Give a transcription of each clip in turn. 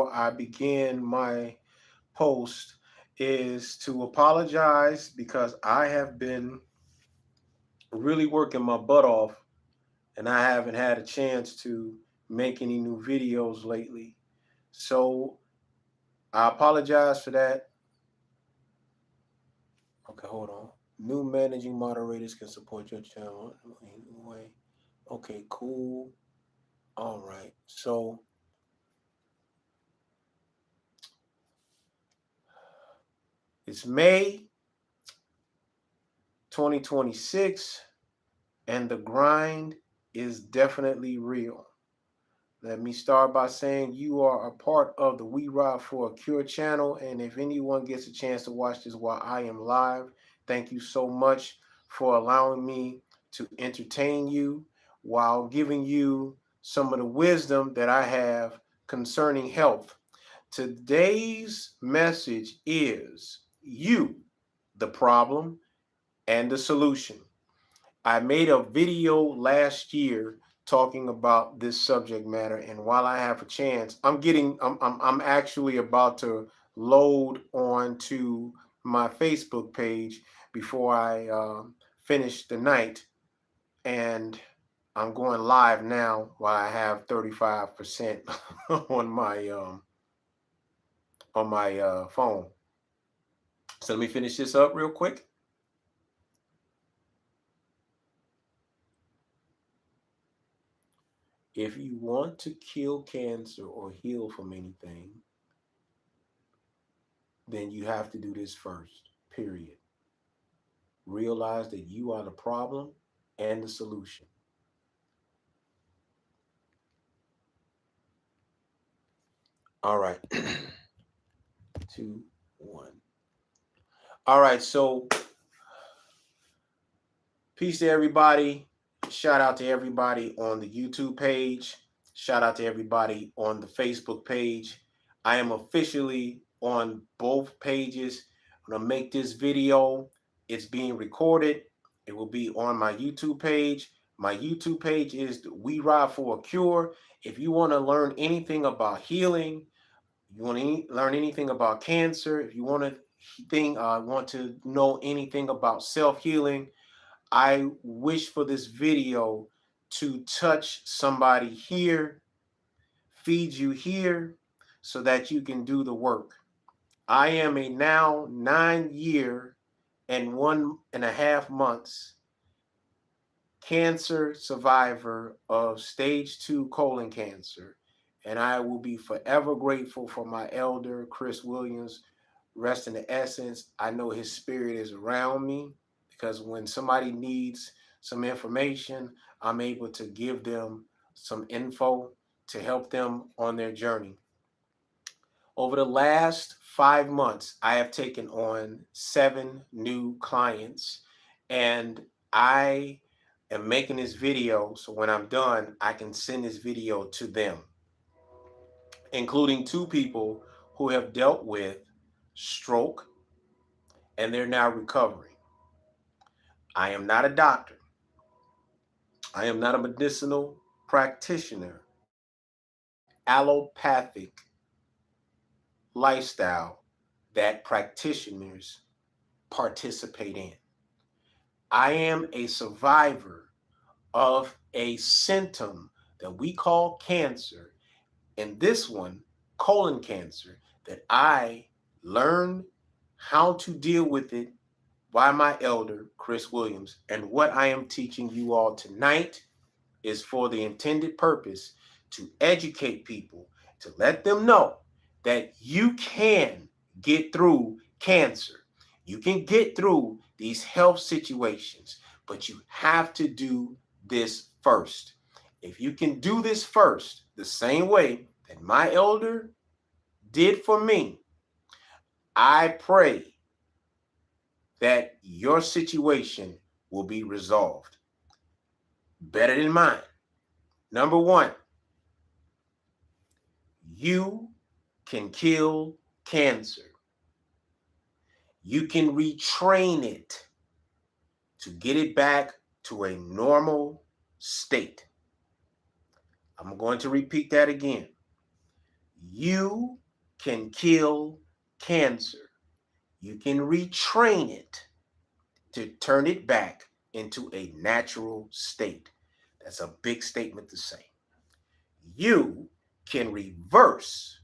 before I begin my post is to apologize because I have been really working my butt off and I haven't had a chance to make any new videos lately. So I apologize for that. Okay, hold on. New managing moderators can support your channel anyway. Okay, cool. All right. So it's May 2026 and the grind is definitely real. Let me start by saying you are a part of the We Ride for a Cure channel. And if anyone gets a chance to watch this while I am live, thank you so much for allowing me to entertain you while giving you some of the wisdom that I have concerning health. Today's message is you, the problem, and the solution. I made a video last year talking about this subject matter, and while I have a chance, I'm actually about to load onto my Facebook page before I finish the night, and I'm going live now while I have 35% on my phone. So let me finish this up real quick. If you want to kill cancer or heal from anything, then you have to do this first, period. Realize that you are the problem and the solution. All right. 2, 1. All right, so peace to everybody. Shout out to everybody on the YouTube page. Shout out to everybody on the Facebook page. I am officially on both pages. I'm going to make this video. It's being recorded. It will be on my YouTube page. My YouTube page is We Ride for a Cure. If you want to learn anything about healing, you want to learn anything about cancer, if you want to know anything about self-healing, I wish for this video to touch somebody here, feed you here, so that you can do the work. I am a now 9-year and 1.5 months cancer survivor of stage 2 colon cancer. And I will be forever grateful for my elder, Chris Williams. Rest in the essence. I know his spirit is around me because when somebody needs some information, I'm able to give them some info to help them on their journey. Over the last 5 months, I have taken on 7 new clients, and I am making this video so when I'm done, I can send this video to them, including 2 people who have dealt with stroke and they're now recovering. I am not a doctor. I am not a medicinal practitioner. Allopathic lifestyle that practitioners participate in. I am a survivor of a symptom that we call cancer, and this one, colon cancer, that I learned how to deal with it by my elder, Chris Williams. And what I am teaching you all tonight is for the intended purpose to educate people, to let them know that you can get through cancer. You can get through these health situations, but you have to do this first. If you can do this first, the same way that my elder did for me, I pray that your situation will be resolved better than mine. Number 1, you can kill cancer. You can retrain it to get it back to a normal state. I'm going to repeat that again. You can kill cancer. You can retrain it to turn it back into a natural state. That's a big statement to say. You can reverse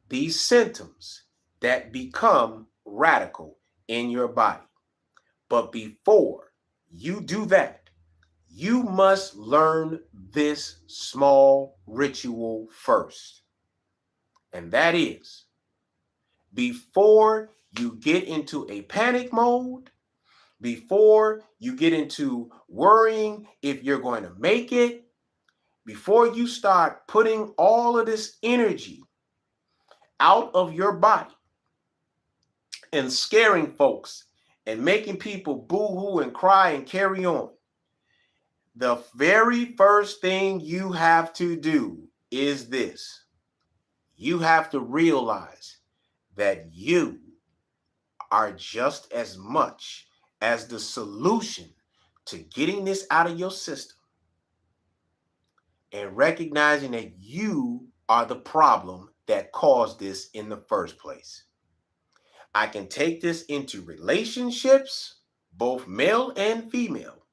these symptoms that become radical in your body. But before you do that, you must learn this small ritual first. And that is, before you get into a panic mode, before you get into worrying if you're going to make it, before you start putting all of this energy out of your body and scaring folks and making people boo-hoo and cry and carry on, the very first thing you have to do is this. You have to realize that you are just as much as the solution to getting this out of your system, and recognizing that you are the problem that caused this in the first place. I can take this into relationships, both male and female.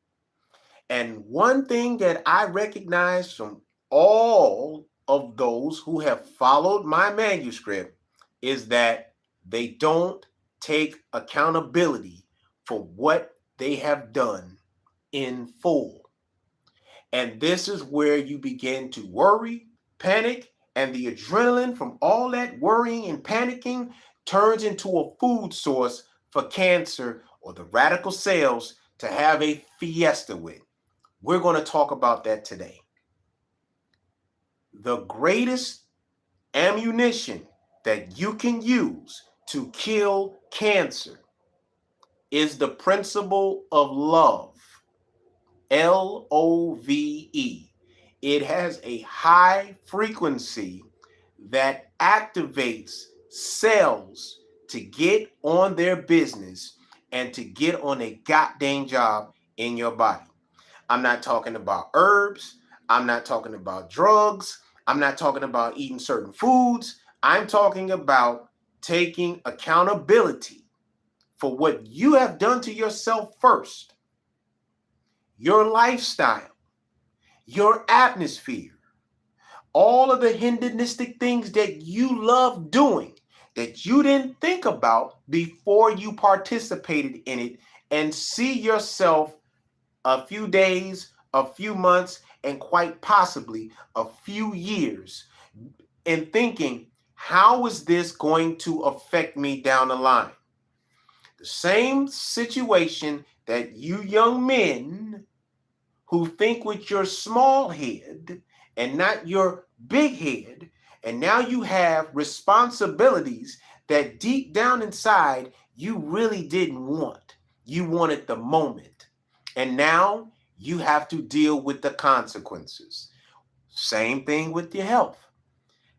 And one thing that I recognize from all of those who have followed my manuscript is that they don't take accountability for what they have done in full. And this is where you begin to worry, panic, and the adrenaline from all that worrying and panicking turns into a food source for cancer or the radical cells to have a fiesta with. We're going to talk about that today. The greatest ammunition that you can use to kill cancer is the principle of love. LOVE. It has a high frequency that activates cells to get on their business and to get on a goddamn job in your body. I'm not talking about herbs. I'm not talking about drugs. I'm not talking about eating certain foods. I'm talking about taking accountability for what you have done to yourself first. Your lifestyle, your atmosphere, all of the hedonistic things that you love doing that you didn't think about before you participated in it, and see yourself a few days, a few months, and quite possibly a few years, and thinking, how is this going to affect me down the line? The same situation that you young men who think with your small head and not your big head, and now you have responsibilities that deep down inside you really didn't want. You wanted the moment. And now you have to deal with the consequences. Same thing with your health.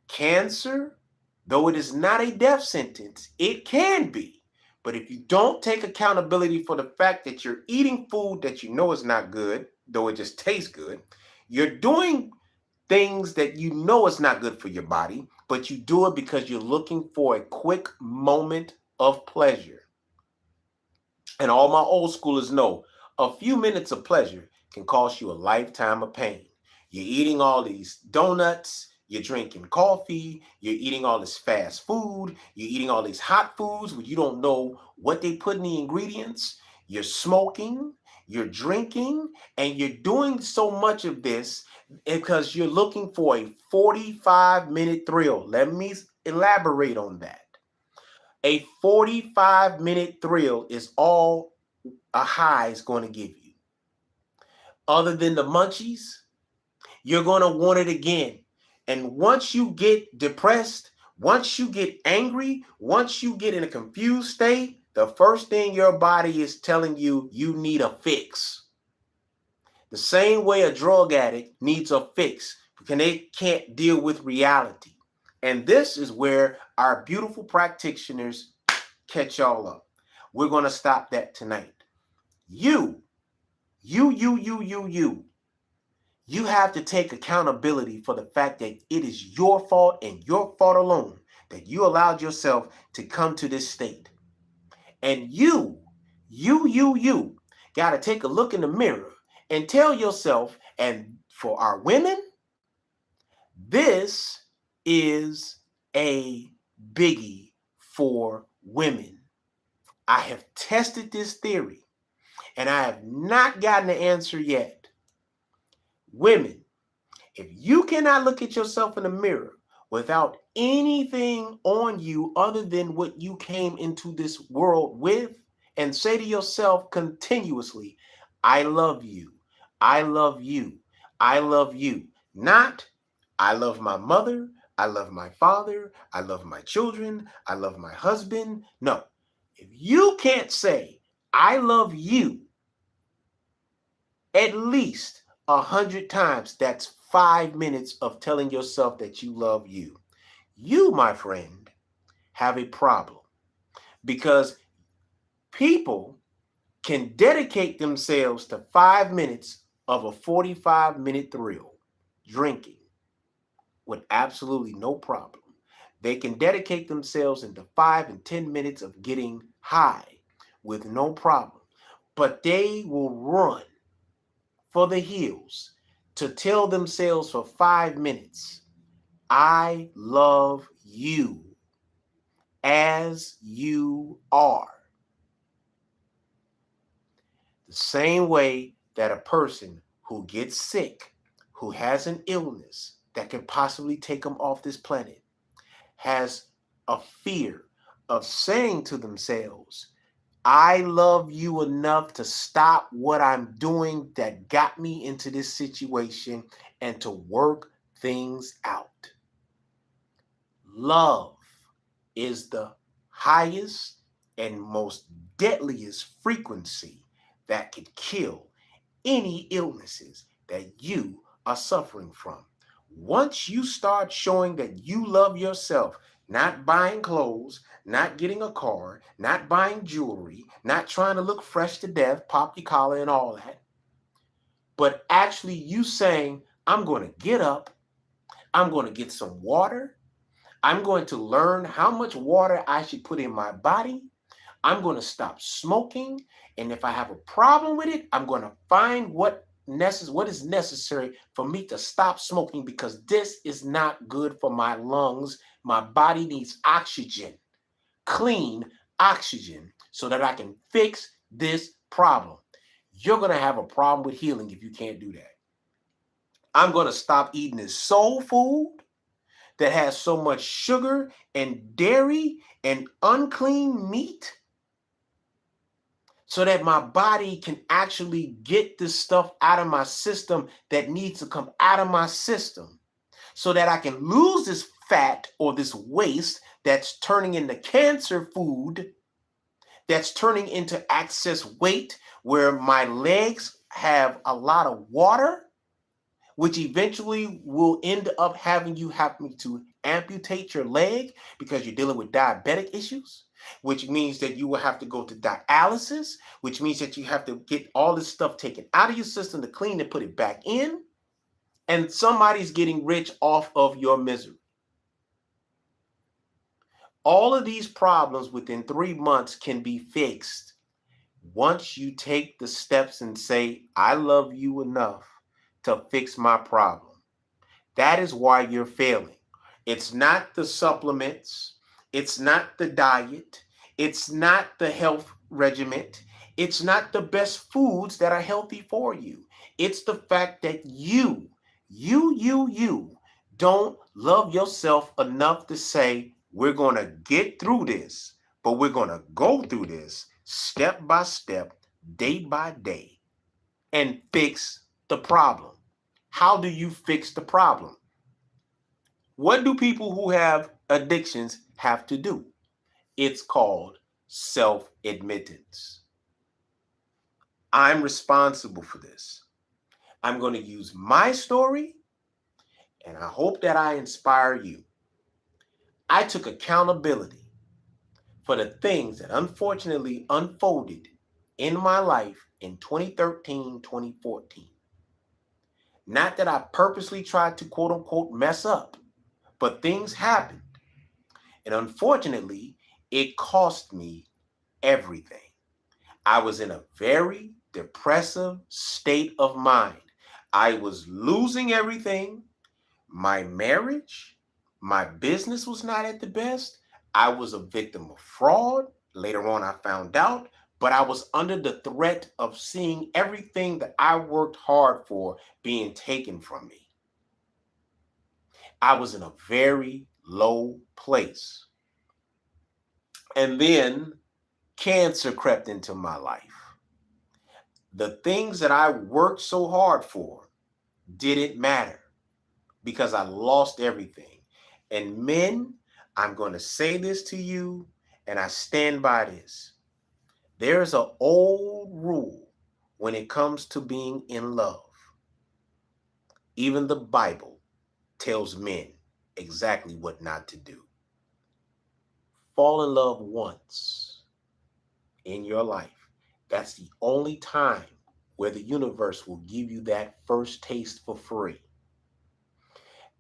Cancer, though it is not a death sentence, it can be. But if you don't take accountability for the fact that you're eating food that you know is not good, though it just tastes good, you're doing things that you know is not good for your body, but you do it because you're looking for a quick moment of pleasure. And all my old schoolers know a few minutes of pleasure can cost you a lifetime of pain. You're eating all these donuts, you're drinking coffee, you're eating all this fast food, you're eating all these hot foods where you don't know what they put in the ingredients. You're smoking, you're drinking, and you're doing so much of this because you're looking for a 45-minute thrill. Let me elaborate on that. A 45-minute thrill is all a high is going to give you. Other than the munchies, you're going to want it again. And once you get depressed, once you get angry, once you get in a confused state, the first thing your body is telling you, you need a fix. The same way a drug addict needs a fix because they can't deal with reality. And this is where our beautiful practitioners catch y'all up. We're going to stop that tonight. You You have to take accountability for the fact that it is your fault and your fault alone that you allowed yourself to come to this state. And you got to take a look in the mirror and tell yourself, and for our women, this is a biggie for women. I have tested this theory and I have not gotten the answer yet. Women, if you cannot look at yourself in the mirror without anything on you other than what you came into this world with, and say to yourself continuously, I love you, I love you, I love you. Not, I love my mother, I love my father, I love my children, I love my husband. No, if you can't say, I love you at least 100 times, that's 5 minutes of telling yourself that you love you. You, my friend, have a problem because people can dedicate themselves to 5 minutes of a 45-minute thrill, drinking, with absolutely no problem. They can dedicate themselves into 5 and 10 minutes of getting high with no problem, but they will run for the hills to tell themselves for 5 minutes, I love you as you are. The same way that a person who gets sick, who has an illness that can possibly take them off this planet, has a fear of saying to themselves, I love you enough to stop what I'm doing that got me into this situation and to work things out. Love is the highest and most deadliest frequency that could kill any illnesses that you are suffering from. Once you start showing that you love yourself, not buying clothes, not getting a car, not buying jewelry, not trying to look fresh to death, pop your collar and all that, but actually you saying, I'm going to get up, I'm going to get some water, I'm going to learn how much water I should put in my body, I'm going to stop smoking, and if I have a problem with it, I'm going to find what is necessary for me to stop smoking because this is not good for my lungs. My body needs oxygen, clean oxygen, so that I can fix this problem. You're going to have a problem with healing if you can't do that. I'm going to stop eating this soul food that has so much sugar and dairy and unclean meat, so that my body can actually get this stuff out of my system that needs to come out of my system, so that I can lose this fat or this waste that's turning into cancer food, that's turning into excess weight, where my legs have a lot of water, which eventually will end up having to amputate your leg because you're dealing with diabetic issues, which means that you will have to go to dialysis, which means that you have to get all this stuff taken out of your system to clean and put it back in. And somebody's getting rich off of your misery. All of these problems within 3 months can be fixed once you take the steps and say, I love you enough to fix my problem. That is why you're failing. It's not the supplements. It's not the diet. It's not the health regimen. It's not the best foods that are healthy for you. It's the fact that you don't love yourself enough to say, we're going to get through this, but we're going to go through this step by step, day by day, and fix the problem. How do you fix the problem? What do people who have addictions have to do? It's called self-admittance. I'm responsible for this. I'm going to use my story, and I hope that I inspire you. I took accountability for the things that unfortunately unfolded in my life in 2013, 2014. Not that I purposely tried to quote unquote mess up, but things happened. And unfortunately, it cost me everything. I was in a very depressive state of mind. I was losing everything. My marriage, my business was not at the best. I was a victim of fraud. Later on, I found out, but I was under the threat of seeing everything that I worked hard for being taken from me. I was in a very low place. And then cancer crept into my life. The things that I worked so hard for didn't matter because I lost everything. And men, I'm going to say this to you, and I stand by this. There's an old rule when it comes to being in love. Even the Bible tells men exactly what not to do. Fall in love once in your life. That's the only time where the universe will give you that first taste for free.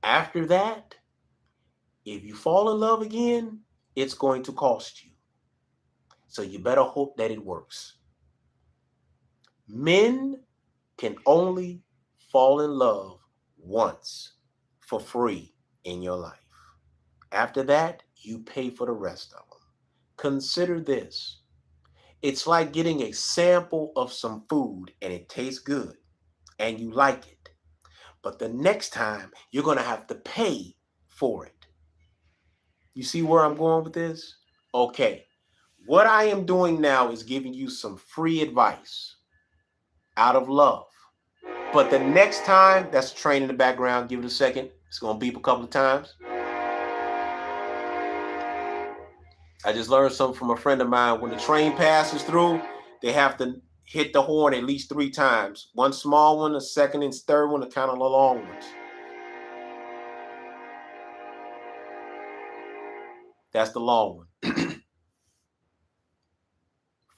After that, if you fall in love again, it's going to cost you. So you better hope that it works. Men can only fall in love once for free in your life. After that, you pay for the rest of them. Consider this. It's like getting a sample of some food and it tastes good and you like it. But the next time, you're going to have to pay for it. You see where I'm going with this? Okay. What I am doing now is giving you some free advice out of love. But the next time, that's a train in the background. Give it a second. It's going to beep a couple of times. I just learned something from a friend of mine. When the train passes through, they have to hit the horn at least 3 times. One small one, a second and third one, are kind of the long ones. That's the long one.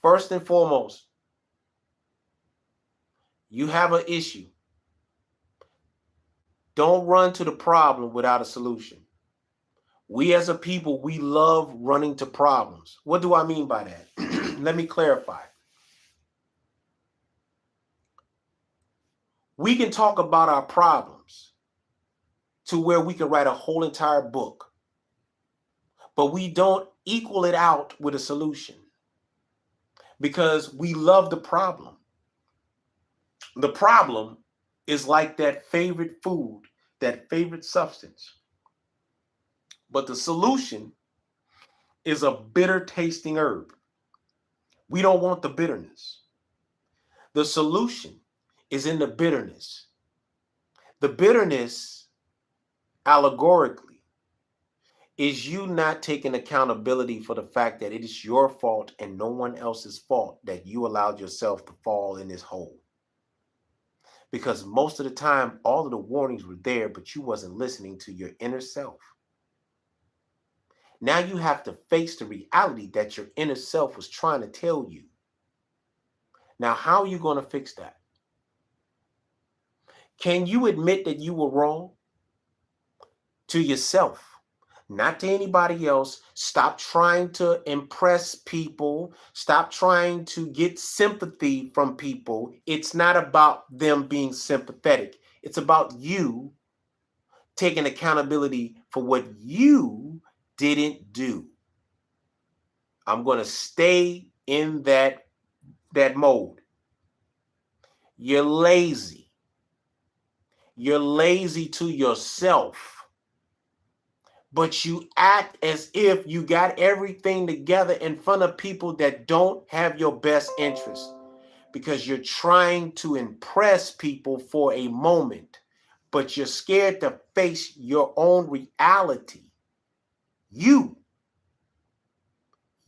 First and foremost, you have an issue. Don't run to the problem without a solution. We as a people, we love running to problems. What do I mean by that? Let me clarify. We can talk about our problems to where we can write a whole entire book, but we don't equal it out with a solution because we love the problem. The problem is like that favorite food, that favorite substance. But the solution is a bitter tasting herb. We don't want the bitterness. The solution is in the bitterness. The bitterness, allegorically, is you not taking accountability for the fact that it is your fault and no one else's fault that you allowed yourself to fall in this hole. Because most of the time, all of the warnings were there, but you wasn't listening to your inner self. Now you have to face the reality that your inner self was trying to tell you. Now, how are you going to fix that? Can you admit that you were wrong? To yourself, not to anybody else. Stop trying to impress people. Stop trying to get sympathy from people. It's not about them being sympathetic. It's about you taking accountability for what you didn't do. I'm going to stay in that mode. You're lazy. You're lazy to yourself. But you act as if you got everything together in front of people that don't have your best interest because you're trying to impress people for a moment, but you're scared to face your own reality. You're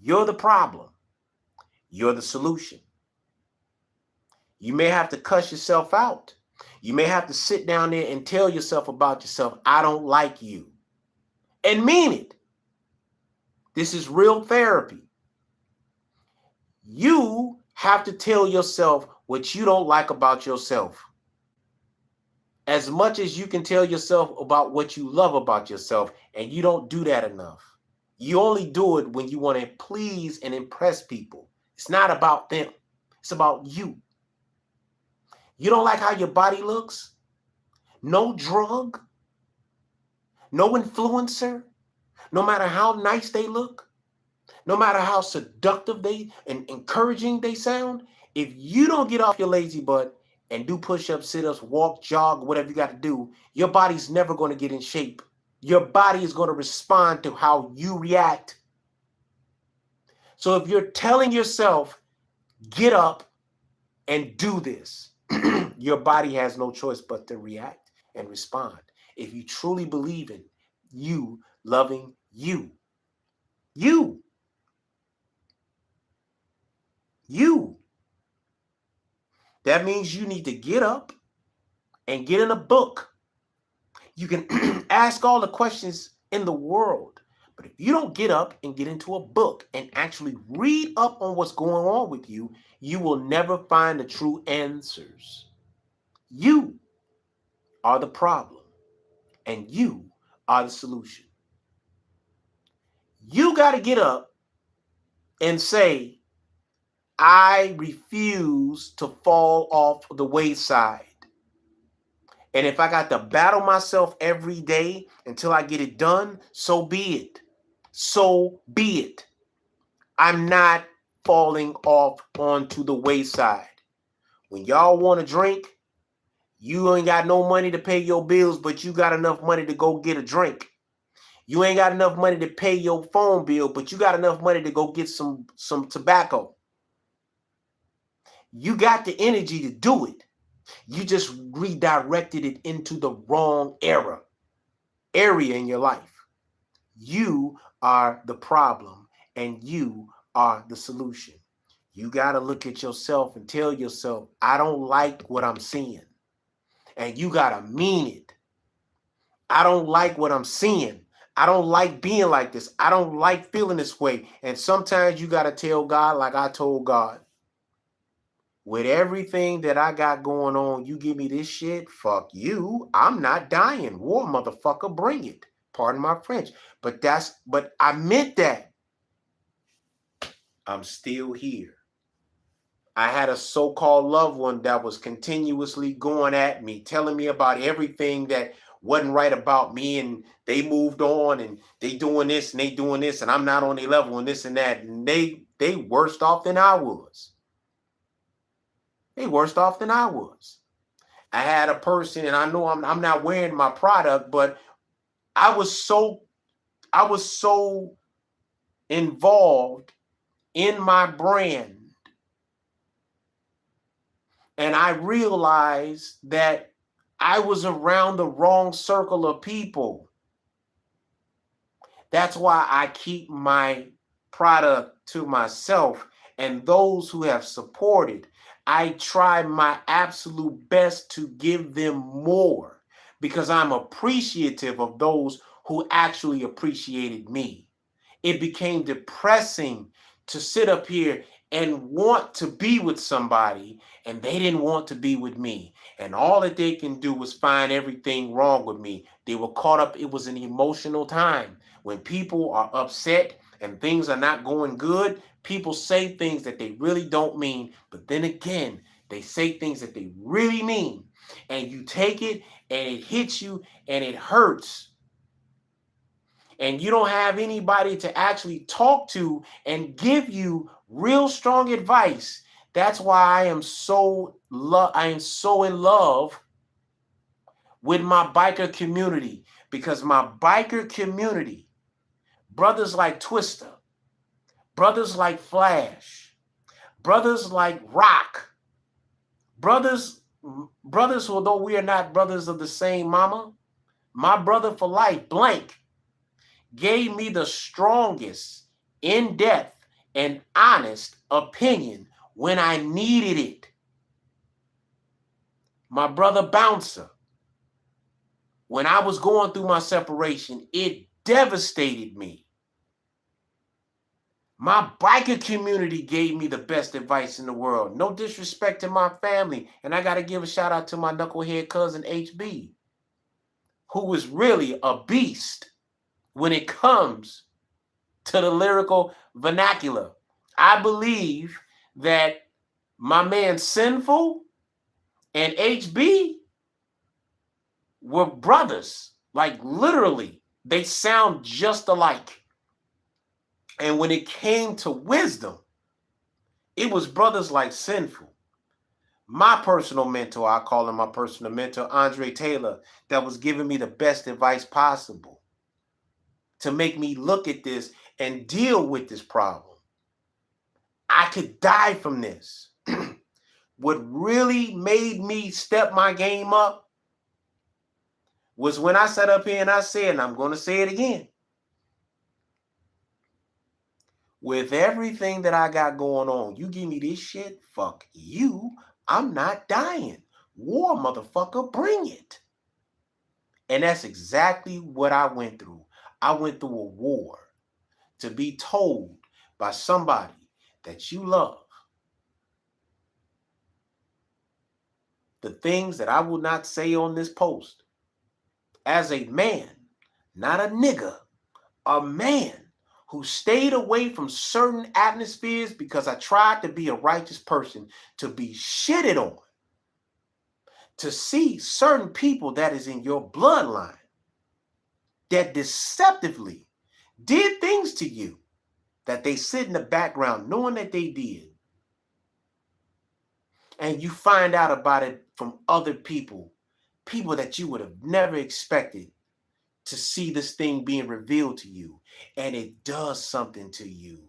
the problem. You're the solution. You may have to cuss yourself out. You may have to sit down there and tell yourself about yourself, I don't like you. And mean it. This is real therapy. You have to tell yourself what you don't like about yourself. As much as you can tell yourself about what you love about yourself, and you don't do that enough. You only do it when you want to please and impress people. It's not about them. It's about you. You don't like how your body looks? No drug, no influencer, no matter how nice they look, no matter how seductive they and encouraging they sound, if you don't get off your lazy butt and do push-ups, sit-ups, walk, jog, whatever you got to do, your body's never going to get in shape. Your body is going to respond to how you react. So if you're telling yourself, get up and do this, your body has no choice but to react and respond. If you truly believe in you loving you, you, that means you need to get up and get in a book. You can ask all the questions in the world, but if you don't get up and get into a book and actually read up on what's going on with you, you will never find the true answers. You are the problem, and you are the solution. You got to get up and say, I refuse to fall off the wayside. And if I got to battle myself every day until I get it done, so be it. So be it. I'm not falling off onto the wayside. When y'all want to drink, you ain't got no money to pay your bills, but you got enough money to go get a drink. You ain't got enough money to pay your phone bill, but you got enough money to go get some tobacco. You got the energy to do it. You just redirected it into the wrong area in your life. You are the problem and you are the solution. You got to look at yourself and tell yourself, I don't like what I'm seeing. And you got to mean it. I don't like what I'm seeing. I don't like being like this. I don't like feeling this way. And sometimes you got to tell God, like I told God, with everything that I got going on, you give me this shit, fuck you. I'm not dying. War motherfucker, bring it. Pardon my French. But I meant that. I'm still here. I had a so-called loved one that was continuously going at me, telling me about everything that wasn't right about me, and they moved on and they doing this and they doing this, and I'm not on their level and this and that. And they worse off than I was. They worse off than I was. I had a person, and I know I'm not wearing my product, but I was so involved in my brand. And I realized that I was around the wrong circle of people. That's why I keep my product to myself, and those who have supported, I try my absolute best to give them more because I'm appreciative of those who actually appreciated me. It became depressing to sit up here and want to be with somebody and they didn't want to be with me. And all that they can do was find everything wrong with me. They were caught up. It was an emotional time. When people are upset and things are not going good, people say things that they really don't mean. But then again, they say things that they really mean. And you take it and it hits you and it hurts. And you don't have anybody to actually talk to and give you real strong advice. That's why I am so in love with my biker community, because my biker community, brothers like Twister, brothers like Flash, brothers like Rock, brothers, although we are not brothers of the same mama, my brother for life, Blank, gave me the strongest, in-depth, and honest opinion when I needed it. My brother Bouncer, when I was going through my separation, it devastated me. My biker community gave me the best advice in the world. No disrespect to my family. And I got to give a shout out to my knucklehead cousin HB, who was really a beast when it comes to the lyrical vernacular. I believe that my man Sinful and HB were brothers. Like literally, they sound just alike. And when it came to wisdom, it was brothers like Sinful. My personal mentor, I call him my personal mentor, Andre Taylor, that was giving me the best advice possible to make me look at this and deal with this problem. I could die from this. What really made me step my game up was when I sat up here and I said, and I'm going to say it again, with everything that I got going on, you give me this shit, fuck you, I'm not dying. War, motherfucker, bring it. And that's exactly what I went through. I went through a war to be told by somebody that you love the things that I will not say on this post. As a man, not a nigga, a man who stayed away from certain atmospheres because I tried to be a righteous person, to be shitted on, to see certain people that is in your bloodline that deceptively did things to you that they sit in the background knowing that they did. And you find out about it from other people, people that you would have never expected to see this thing being revealed to you. And it does something to you.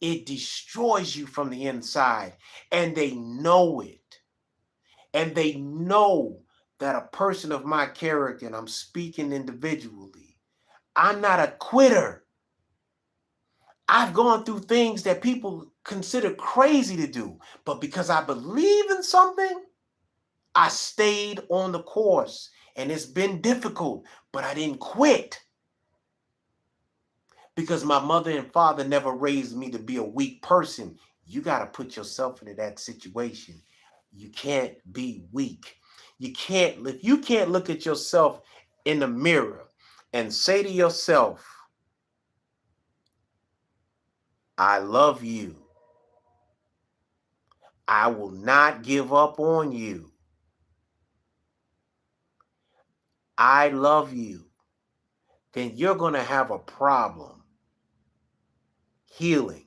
It destroys you from the inside. And they know it. And they know that a person of my character, and I'm speaking individually, I'm not a quitter. I've gone through things that people consider crazy to do, but because I believe in something, I stayed on the course. And it's been difficult, but I didn't quit. Because my mother and father never raised me to be a weak person. You got to put yourself into that situation. You can't be weak. If you can't look at yourself in the mirror and say to yourself, I love you. I will not give up on you. I love you. Then you're going to have a problem healing.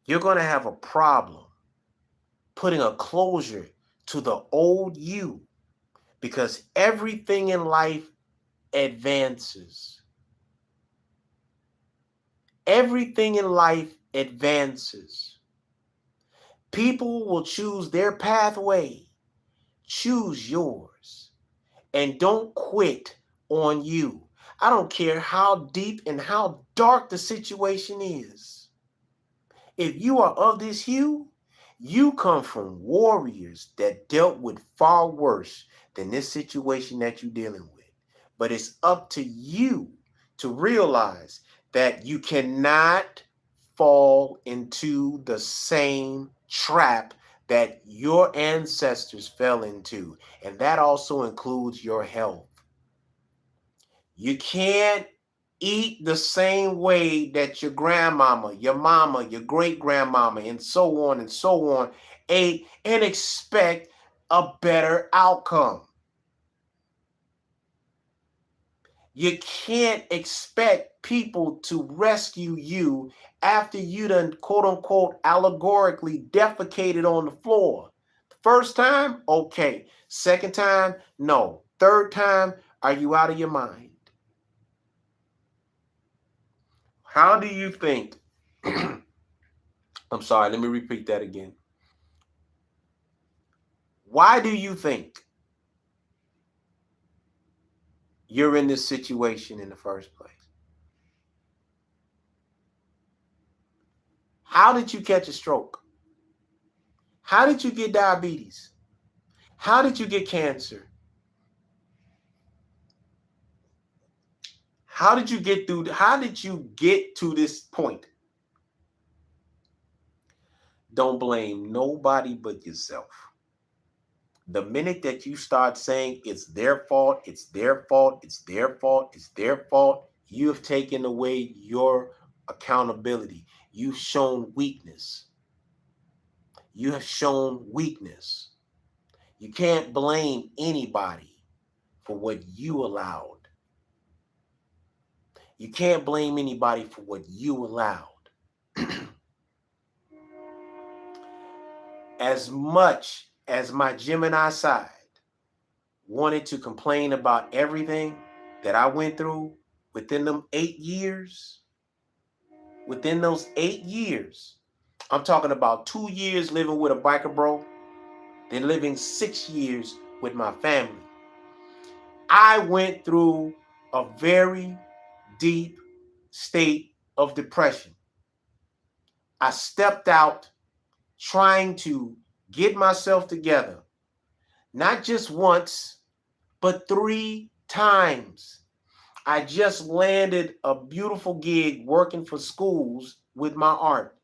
You're going to have a problem putting a closure to the old you, because everything in life advances. Everything in life advances. People will choose their pathway. Choose yours. And don't quit on you. I don't care how deep and how dark the situation is. If you are of this hue, you come from warriors that dealt with far worse than this situation that you're dealing with. But it's up to you to realize that you cannot fall into the same trap that your ancestors fell into. And that also includes your health. You can't eat the same way that your grandmama, your mama, your great grandmama, and so on ate and expect a better outcome. You can't expect people to rescue you after you done, quote unquote, allegorically defecated on the floor. First time, okay. Second time, no. Third time, are you out of your mind? How do you think? I'm sorry, let me repeat that again. Why do you think you're in this situation in the first place? How did you catch a stroke? How did you get diabetes? How did you get cancer? How did you get to this point? Don't blame nobody but yourself. The minute that you start saying it's their fault, it's their fault, it's their fault, it's their fault, you have taken away your accountability. You've shown weakness. You have shown weakness. You can't blame anybody for what you allowed. You can't blame anybody for what you allowed. As much as my Gemini side wanted to complain about everything that I went through within them 8 years, within those 8 years, I'm talking about 2 years living with a biker bro, then living 6 years with my family. I went through a very deep state of depression. I stepped out trying to get myself together, not just once, but 3 times. I just landed a beautiful gig working for schools with my art.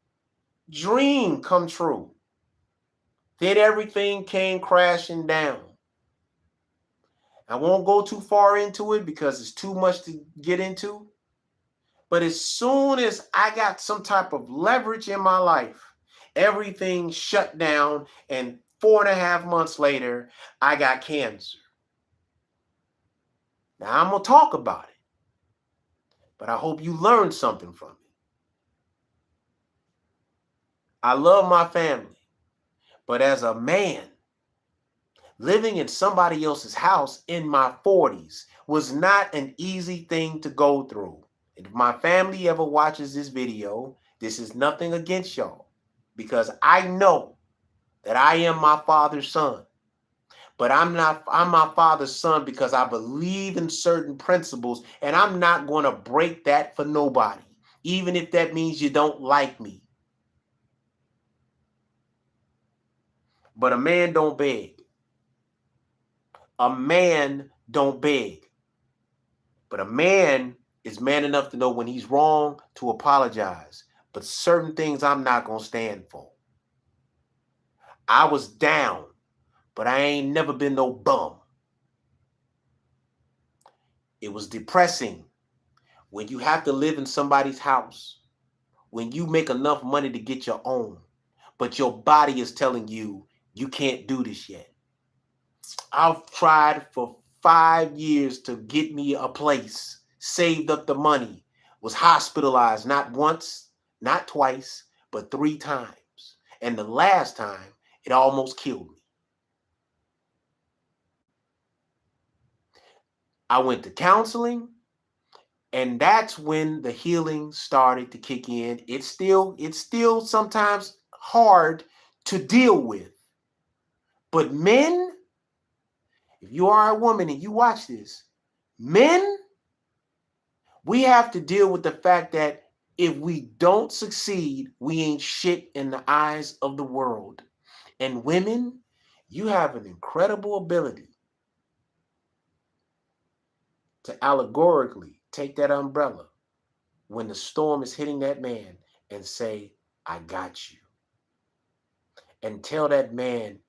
Dream come true. Then everything came crashing down. I won't go too far into it because it's too much to get into. But as soon as I got some type of leverage in my life, everything shut down. And 4.5 months later, I got cancer. Now I'm going to talk about it. But I hope you learned something from it. I love my family. But as a man, living in somebody else's house in my 40s was not an easy thing to go through. And if my family ever watches this video, this is nothing against y'all, because I know that I am my father's son. But I'm my father's son because I believe in certain principles, and I'm not going to break that for nobody, even if that means you don't like me. But a man don't beg. A man don't beg. But a man is man enough to know when he's wrong to apologize. But certain things I'm not going to stand for. I was down, but I ain't never been no bum. It was depressing when you have to live in somebody's house, when you make enough money to get your own, but your body is telling you you can't do this yet. I've tried for 5 years to get me a place, saved up the money, was hospitalized not once, not twice, but 3 times. And the last time, it almost killed me. I went to counseling, and that's when the healing started to kick in. It's still sometimes hard to deal with. But men, if you are a woman and you watch this, men, we have to deal with the fact that if we don't succeed, we ain't shit in the eyes of the world. And women, you have an incredible ability to allegorically take that umbrella when the storm is hitting that man and say, I got you. And tell that man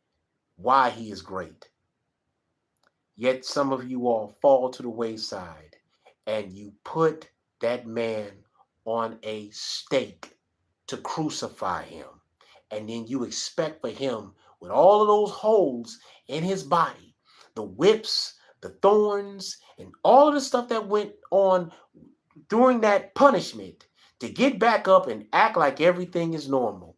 why he is great. Yet some of you all fall to the wayside and you put that man on a stake to crucify him. And then you expect for him, with all of those holes in his body, the whips, the thorns, and all of the stuff that went on during that punishment, to get back up and act like everything is normal.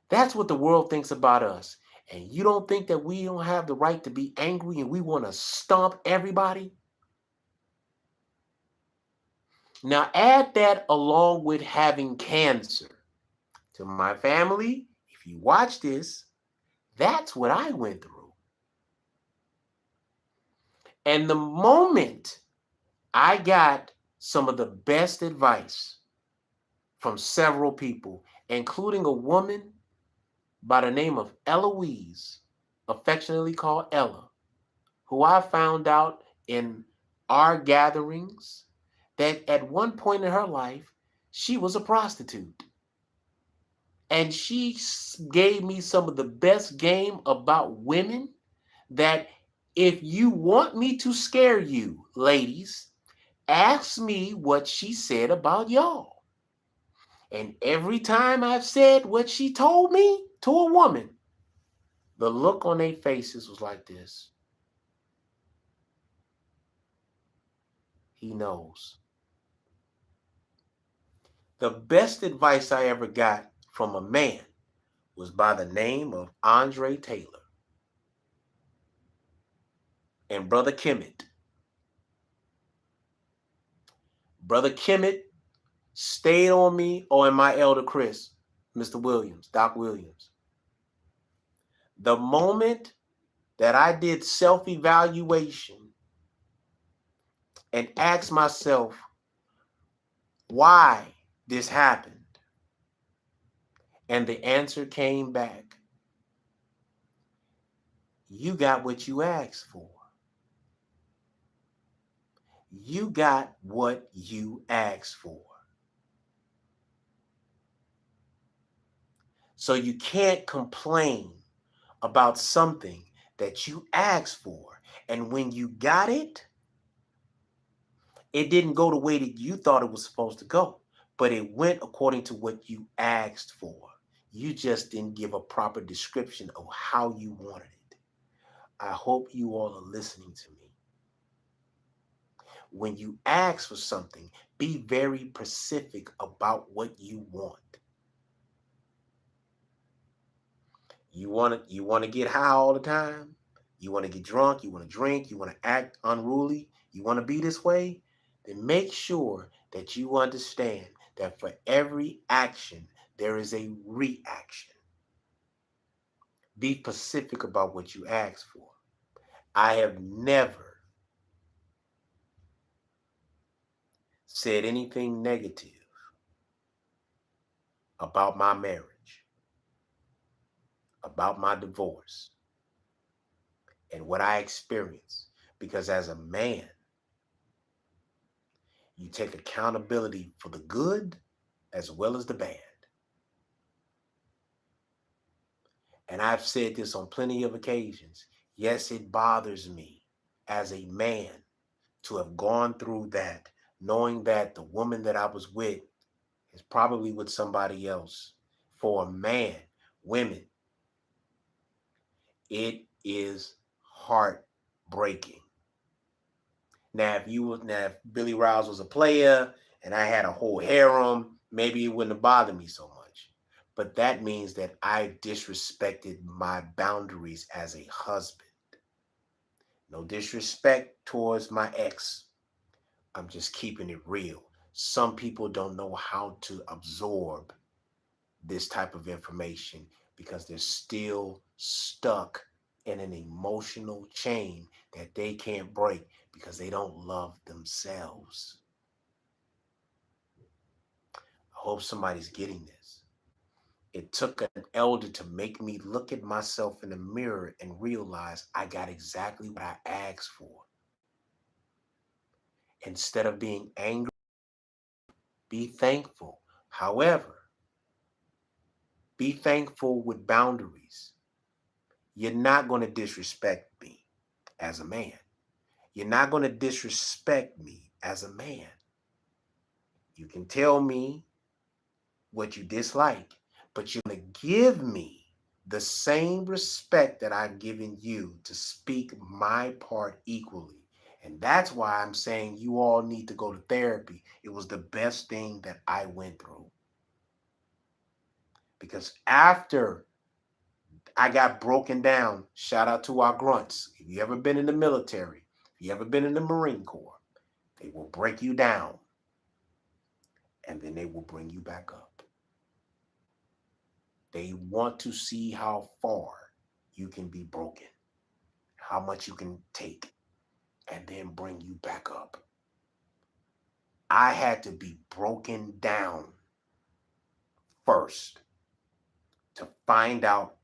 That's what the world thinks about us. And you don't think that we don't have the right to be angry and we want to stomp everybody? Now add that along with having cancer. To my family, if you watch this, that's what I went through. And the moment I got some of the best advice from several people, including a woman by the name of Eloise, affectionately called Ella, who I found out in our gatherings that at one point in her life, she was a prostitute. And she gave me some of the best game about women that if you want me to scare you, ladies, ask me what she said about y'all. And every time I've said what she told me to a woman, the look on their faces was like this. He knows. The best advice I ever got from a man was by the name of Andre Taylor and Brother Kemet. Brother Kemet stayed on me, and my elder Chris, Mr. Williams, Doc Williams. The moment that I did self-evaluation and asked myself why this happened, and the answer came back, you got what you asked for. You got what you asked for. So you can't complain about something that you asked for. And when you got it, it didn't go the way that you thought it was supposed to go, but it went according to what you asked for. You just didn't give a proper description of how you wanted it. I hope you all are listening to me. When you ask for something, be very specific about what you want. You want to get high all the time? You want to get drunk? You want to drink? You want to act unruly? You want to be this way? Then make sure that you understand that for every action, there is a reaction. Be specific about what you ask for. I have never said anything negative about my marriage, about my divorce, and what I experienced. Because as a man, you take accountability for the good as well as the bad. And I've said this on plenty of occasions. Yes, it bothers me as a man to have gone through that, knowing that the woman that I was with is probably with somebody else. For a man, women, it is heartbreaking. Now, if Billy Riles was a player and I had a whole harem, maybe it wouldn't have bothered me so much. But that means that I disrespected my boundaries as a husband. No disrespect towards my ex. I'm just keeping it real. Some people don't know how to absorb this type of information because they're still stuck in an emotional chain that they can't break because they don't love themselves. I hope somebody's getting this. It took an elder to make me look at myself in the mirror and realize I got exactly what I asked for. Instead of being angry, be thankful. However, be thankful with boundaries. You're not going to disrespect me as a man. You're not going to disrespect me as a man. You can tell me what you dislike, but you're going to give me the same respect that I've given you to speak my part equally. And that's why I'm saying you all need to go to therapy. It was the best thing that I went through. Because after I got broken down, shout out to our grunts. If you ever been in the military, if you ever been in the Marine Corps, they will break you down and then they will bring you back up. They want to see how far you can be broken, how much you can take, and then bring you back up. I had to be broken down first to find out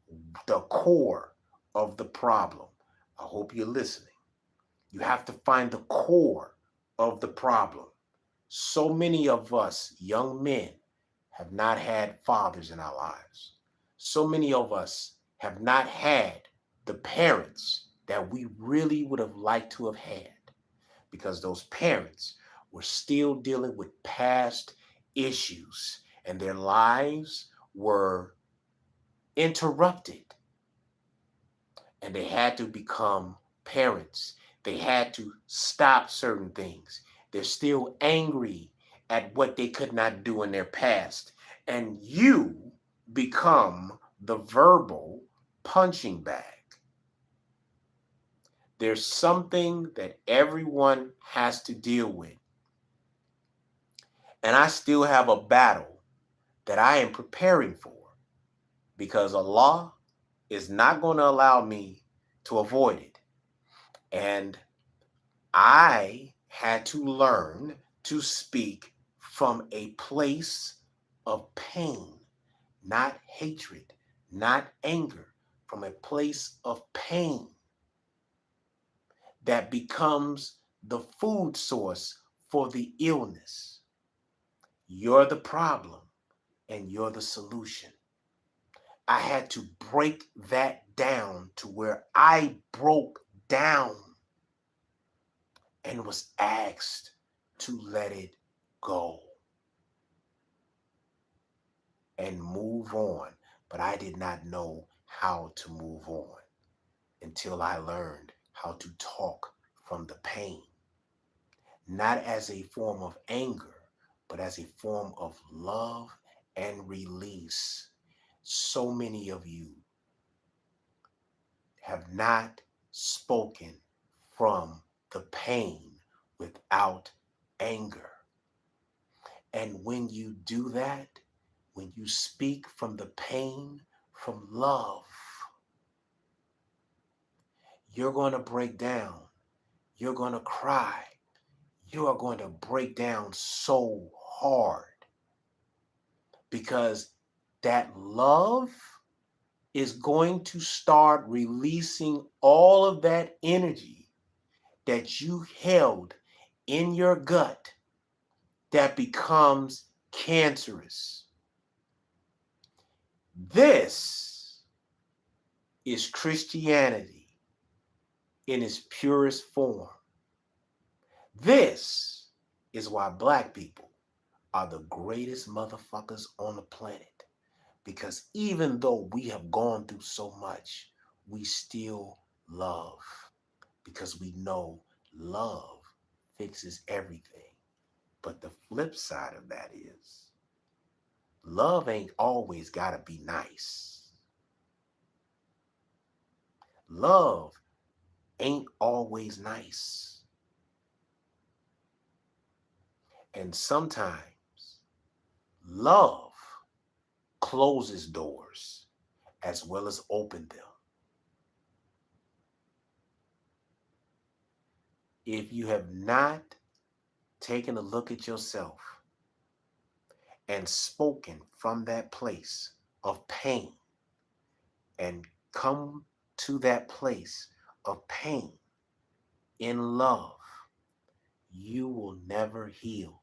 the core of the problem. I hope you're listening. You have to find the core of the problem. So many of us young men have not had fathers in our lives. So many of us have not had the parents that we really would have liked to have had because those parents were still dealing with past issues and their lives were interrupted and they had to become parents. They had to stop certain things. They're still angry at what they could not do in their past. And you become the verbal punching bag. There's something that everyone has to deal with. And I still have a battle that I am preparing for because Allah is not going to allow me to avoid it. And I had to learn to speak from a place of pain, not hatred, not anger, from a place of pain that becomes the food source for the illness. You're the problem and you're the solution. I had to break that down to where I broke down and was asked to let it go and move on. But I did not know how to move on until I learned how to talk from the pain, not as a form of anger, but as a form of love and release. So many of you have not spoken from the pain without anger. And when you do that, when you speak from the pain, from love, you're going to break down. You're going to cry. You are going to break down so hard because that love is going to start releasing all of that energy that you held in your gut that becomes cancerous. This is Christianity in its purest form. This is why Black people are the greatest motherfuckers on the planet. Because even though we have gone through so much, we still love. Because we know love fixes everything. But the flip side of that is love ain't always got to be nice. Love ain't always nice. And sometimes love closes doors as well as open them. If you have not taken a look at yourself and spoken from that place of pain and come to that place of pain in love, you will never heal.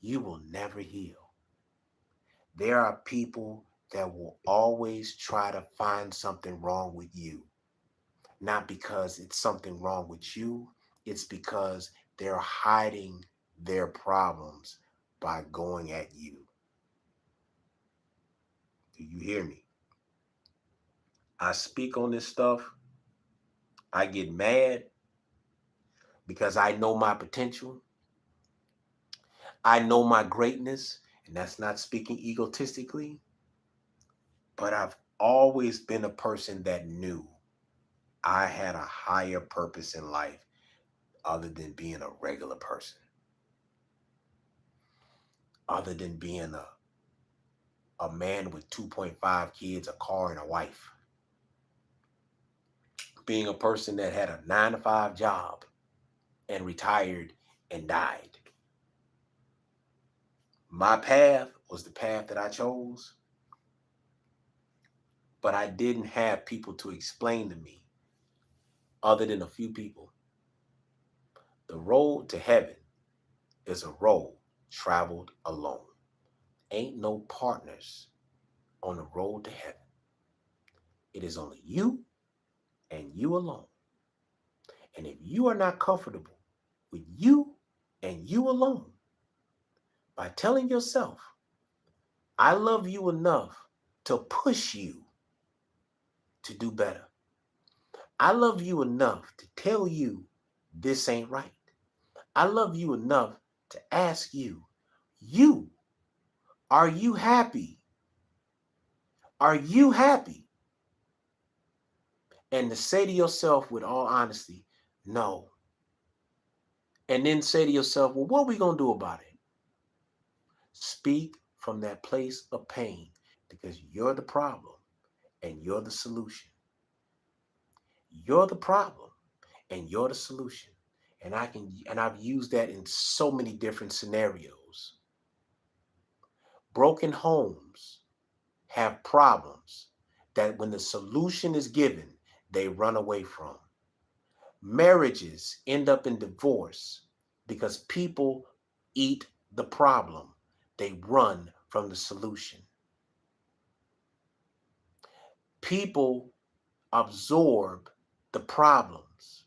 You will never heal. There are people that will always try to find something wrong with you. Not because it's something wrong with you, it's because they're hiding their problems by going at you. Do you hear me? I speak on this stuff. I get mad because I know my potential. I know my greatness, and that's not speaking egotistically, but I've always been a person that knew I had a higher purpose in life other than being a regular person, other than being a man with 2.5 kids, a car, and a wife, being a person that had a 9 to 5 job and retired and died. My path was the path that I chose, but I didn't have people to explain to me, other than a few people. The road to heaven is a road traveled alone. Ain't no partners on the road to heaven. It is only you and you alone. And if you are not comfortable with you and you alone, by telling yourself, I love you enough to push you to do better. I love you enough to tell you this ain't right. I love you enough to ask you, you, are you happy? Are you happy? And to say to yourself with all honesty, no. And then say to yourself, well, what are we going to do about it? Speak from that place of pain because you're the problem and you're the solution. You're the problem and you're the solution. And I've used that in so many different scenarios. Broken homes have problems that when the solution is given, they run away from. Marriages end up in divorce because people eat the problem. They run from the solution. People absorb the problems.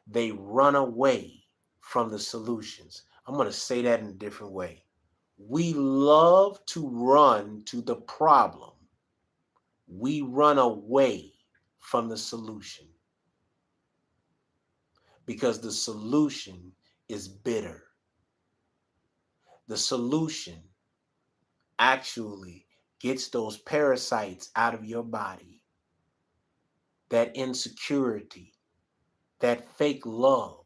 They run away from the solutions. I'm going to say that in a different way. We love to run to the problem. We run away from the solution because the solution is bitter. The solution actually gets those parasites out of your body, that insecurity, that fake love,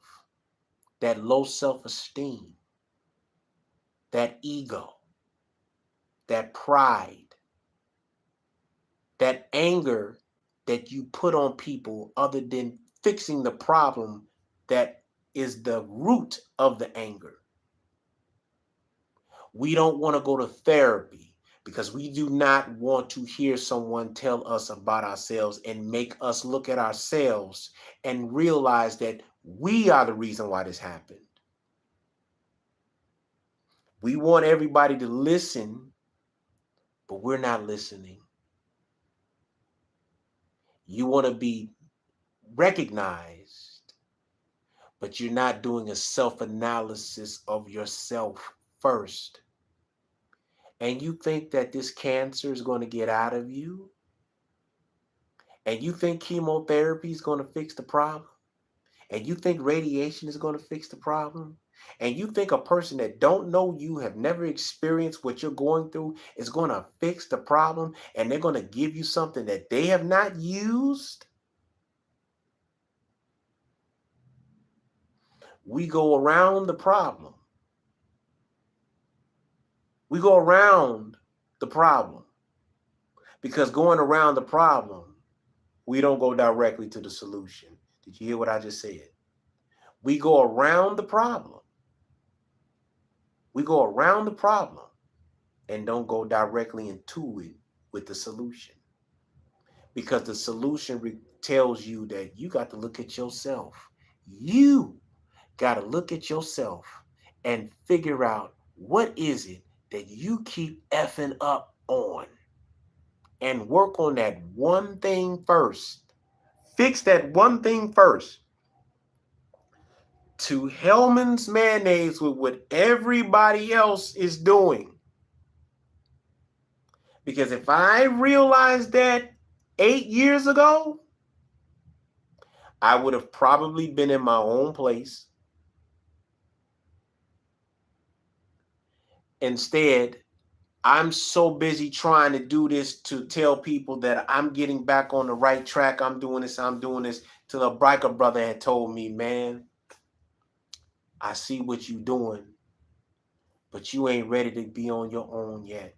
that low self-esteem, that ego, that pride, that anger that you put on people other than fixing the problem that is the root of the anger. We don't want to go to therapy because we do not want to hear someone tell us about ourselves and make us look at ourselves and realize that we are the reason why this happened. We want everybody to listen, but we're not listening. You want to be recognized, but you're not doing a self-analysis of yourself first. And you think that this cancer is going to get out of you? And you think chemotherapy is going to fix the problem? And you think radiation is going to fix the problem? And you think a person that don't know you, have never experienced what you're going through, is going to fix the problem and they're going to give you something that they have not used? We go around the problem. We go around the problem because going around the problem, we don't go directly to the solution. Did you hear what I just said? We go around the problem. We go around the problem and don't go directly into it with the solution. Because the solution tells you that you got to look at yourself. You got to look at yourself and figure out what is it that you keep effing up on and work on that one thing first. Fix that one thing first. To Hellman's mayonnaise with what everybody else is doing. Because if I realized that 8 years ago, I would have probably been in my own place. Instead, I'm so busy trying to do this to tell people that I'm getting back on the right track. I'm doing this, till a biker brother had told me, man, I see what you're doing, but you ain't ready to be on your own yet.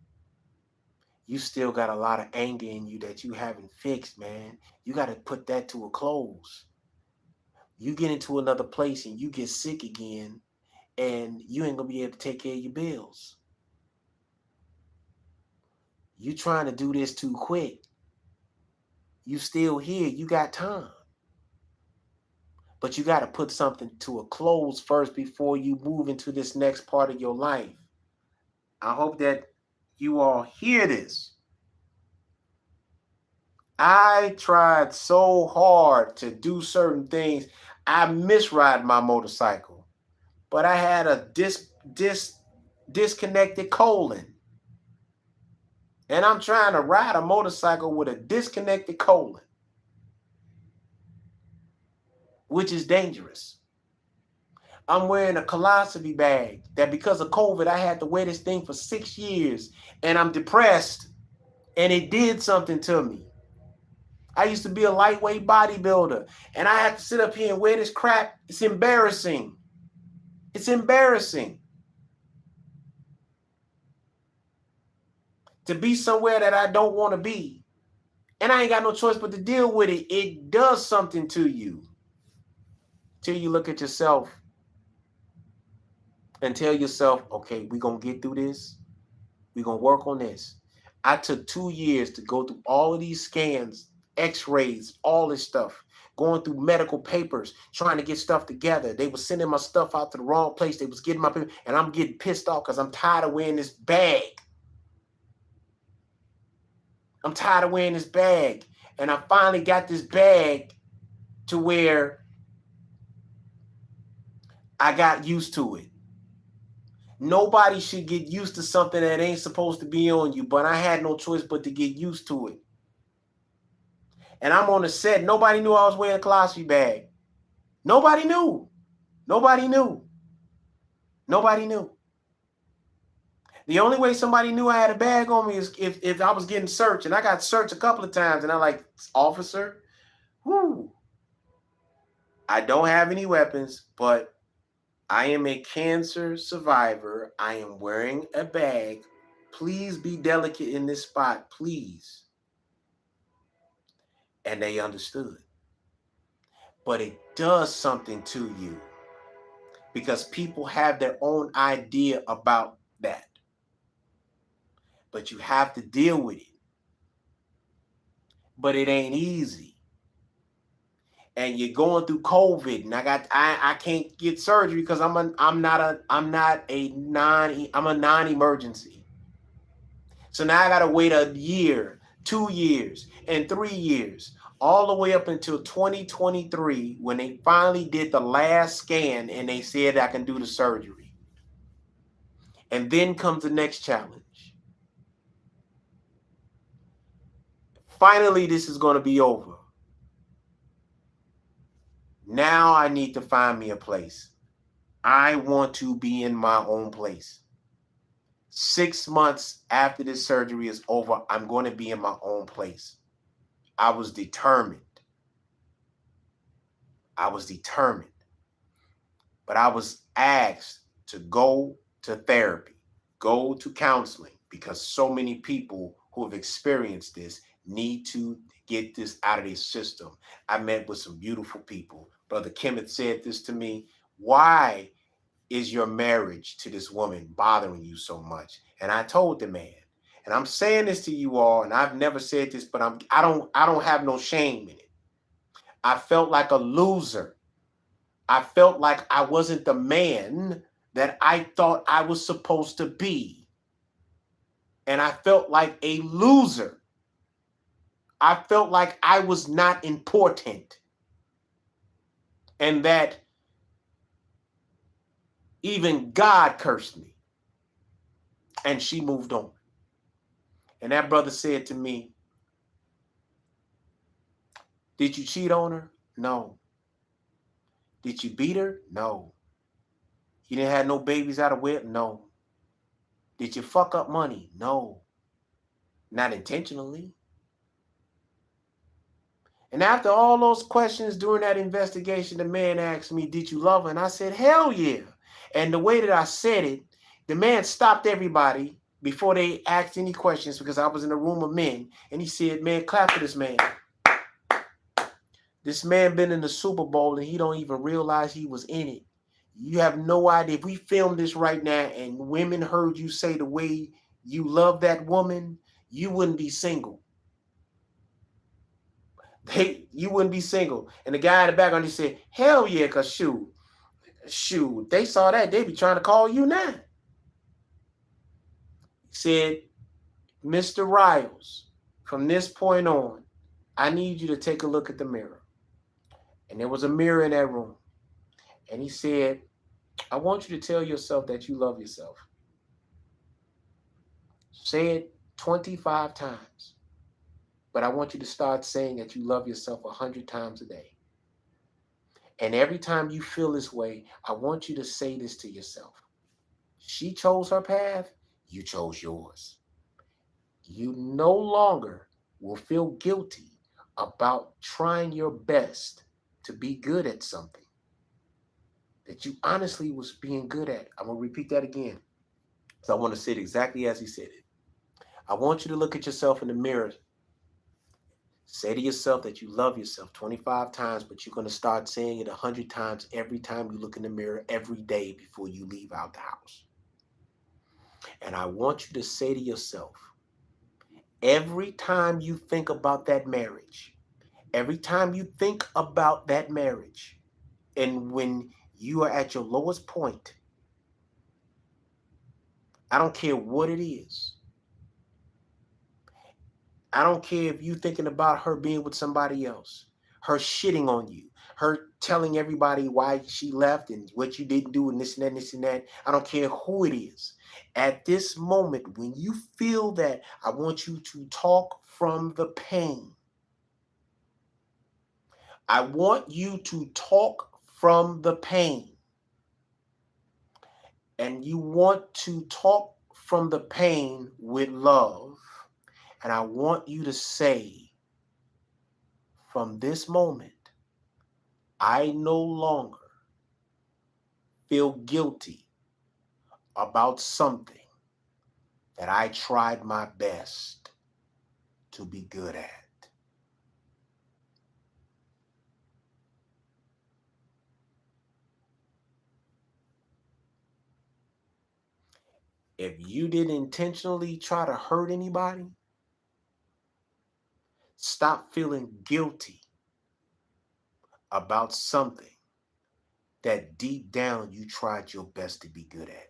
You still got a lot of anger in you that you haven't fixed, man. You got to put that to a close. You get into another place and you get sick again, and you ain't going to be able to take care of your bills. You trying to do this too quick. You still here. You got time. But you got to put something to a close first before you move into this next part of your life. I hope that you all hear this. I tried so hard to do certain things. I misride my motorcycle, but I had a disconnected colon. And I'm trying to ride a motorcycle with a disconnected colon, which is dangerous. I'm wearing a colostomy bag that because of COVID, I had to wear this thing for 6 years, and I'm depressed, and it did something to me. I used to be a lightweight bodybuilder, and I have to sit up here and wear this crap. It's embarrassing. It's embarrassing to be somewhere that I don't want to be. And I ain't got no choice but to deal with it. It does something to you. Till you look at yourself and tell yourself, okay, we're going to get through this. We're going to work on this. I took 2 years to go through all of these scans, x-rays, all this stuff, going through medical papers, trying to get stuff together. They were sending my stuff out to the wrong place. They was getting my paper, and I'm getting pissed off because I'm tired of wearing this bag. I'm tired of wearing this bag. And I finally got this bag to where I got used to it. Nobody should get used to something that ain't supposed to be on you, but I had no choice but to get used to it. And I'm on the set. Nobody knew I was wearing a colostomy bag. Nobody knew. Nobody knew. Nobody knew. The only way somebody knew I had a bag on me is if I was getting searched. And I got searched a couple of times. And I'm like, officer, whoo, I don't have any weapons, but I am a cancer survivor. I am wearing a bag. Please be delicate in this spot, please. And they understood. But it does something to you because people have their own idea about that. But you have to deal with it. But it ain't easy. And you're going through COVID, and I can't get surgery because I'm a non-emergency. So now I gotta wait a year, 2 years, and 3 years, all the way up until 2023 when they finally did the last scan and they said I can do the surgery. And then comes the next challenge. Finally, this is going to be over. Now I need to find me a place. I want to be in my own place. 6 months after this surgery is over, I'm going to be in my own place. I was determined. But I was asked to go to therapy, go to counseling, because so many people who have experienced this need to get this out of their system. I met with some beautiful people. Brother Kenneth said this to me. Why is your marriage to this woman bothering you so much? And I told the man, and I'm saying this to you all, and I've never said this, but I don't have no shame in it. I felt like a loser. I felt like I wasn't the man that I thought I was supposed to be. And I felt like a loser. I felt like I was not important. And that even God cursed me. And she moved on. And that brother said to me, did you cheat on her? No. Did you beat her? No. You didn't have no babies out of wedlock? No. Did you fuck up money? No. Not intentionally. And after all those questions during that investigation, the man asked me, did you love her? And I said, hell yeah. And the way that I said it, the man stopped everybody before they asked any questions because I was in a room of men. And he said, man, clap for this man. This man been in the Super Bowl and he don't even realize he was in it. You have no idea. If we filmed this right now and women heard you say the way you love that woman, you wouldn't be single. You wouldn't be single. And the guy in the background, he said, hell yeah, because shoot, they saw that. They be trying to call you now. He said, Mr. Riles, from this point on, I need you to take a look at the mirror. And there was a mirror in that room. And he said, I want you to tell yourself that you love yourself. Say it 25 times. But I want you to start saying that you love yourself 100 times a day. And every time you feel this way, I want you to say this to yourself. She chose her path, you chose yours. You no longer will feel guilty about trying your best to be good at something that you honestly was being good at. I'm going to repeat that again. So I want to say it exactly as he said it. I want you to look at yourself in the mirror. Say to yourself that you love yourself 25 times, but you're going to start saying it 100 times every time you look in the mirror every day before you leave out the house. And I want you to say to yourself, every time you think about that marriage, every time you think about that marriage, and when you are at your lowest point, I don't care what it is. I don't care if you're thinking about her being with somebody else, her shitting on you, her telling everybody why she left and what you didn't do and this and that and this and that. I don't care who it is. At this moment, when you feel that, I want you to talk from the pain. I want you to talk from the pain. And you want to talk from the pain with love. And I want you to say, from this moment, I no longer feel guilty about something that I tried my best to be good at. If you didn't intentionally try to hurt anybody, stop feeling guilty about something that deep down you tried your best to be good at.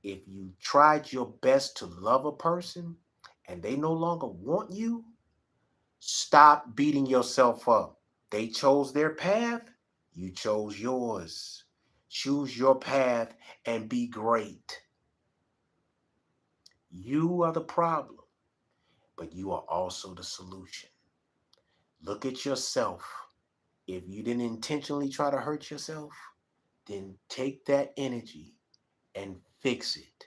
If you tried your best to love a person and they no longer want you, stop beating yourself up. They chose their path, you chose yours. Choose your path and be great. You are the problem, but you are also the solution. Look at yourself. If you didn't intentionally try to hurt yourself, then take that energy and fix it.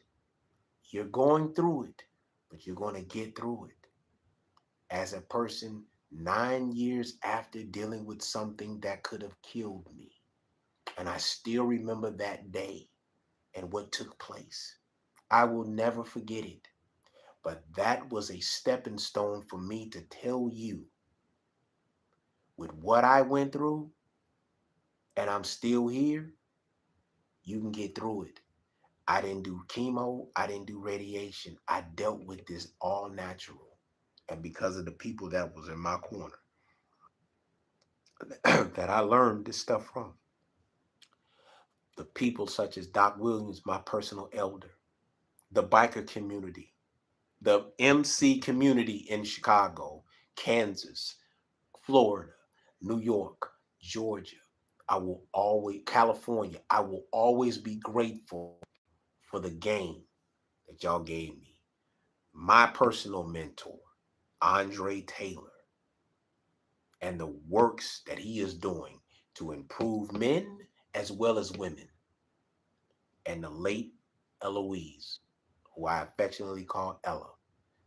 You're going through it, but you're going to get through it. As a person 9 years after dealing with something that could have killed me, and I still remember that day and what took place. I will never forget it. But that was a stepping stone for me to tell you, with what I went through, and I'm still here, you can get through it. I didn't do chemo, I didn't do radiation. I dealt with this all natural. And because of the people that was in my corner, that I learned this stuff from. The people such as Doc Williams, my personal elder, the biker community, the MC community in Chicago, Kansas, Florida, New York, Georgia. California, I will always be grateful for the game that y'all gave me. My personal mentor, Andre Taylor, and the works that he is doing to improve men as well as women. And the late Eloise, who I affectionately call Ella,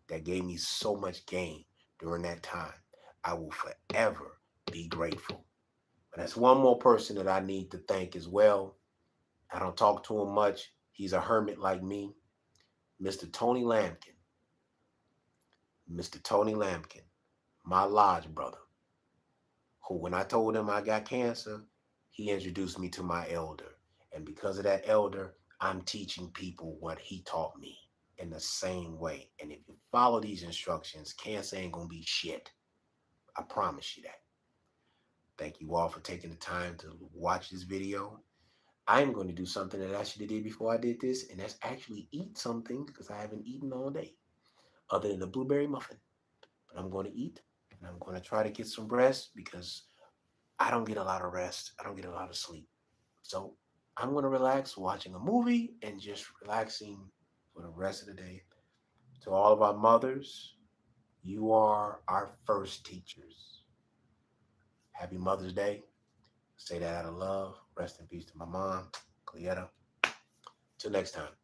that gave me so much game during that time. I will forever be grateful. But that's one more person that I need to thank as well. I don't talk to him much. He's a hermit like me. Mr. Tony Lampkin. Mr. Tony Lampkin, my lodge brother, who when I told him I got cancer, he introduced me to my elder. And because of that elder, I'm teaching people what he taught me in the same way. And if you follow these instructions, cancer ain't gonna be shit. I promise you that. Thank you all for taking the time to watch this video. I'm going to do something that I should have did before I did this, and that's actually eat something because I haven't eaten all day, other than the blueberry muffin. But I'm going to eat, and I'm going to try to get some rest because I don't get a lot of rest. I don't get a lot of sleep. So I'm going to relax watching a movie and just relaxing for the rest of the day. To all of our mothers, you are our first teachers. Happy Mother's Day. Say that out of love. Rest in peace to my mom, Cleetta. Till next time.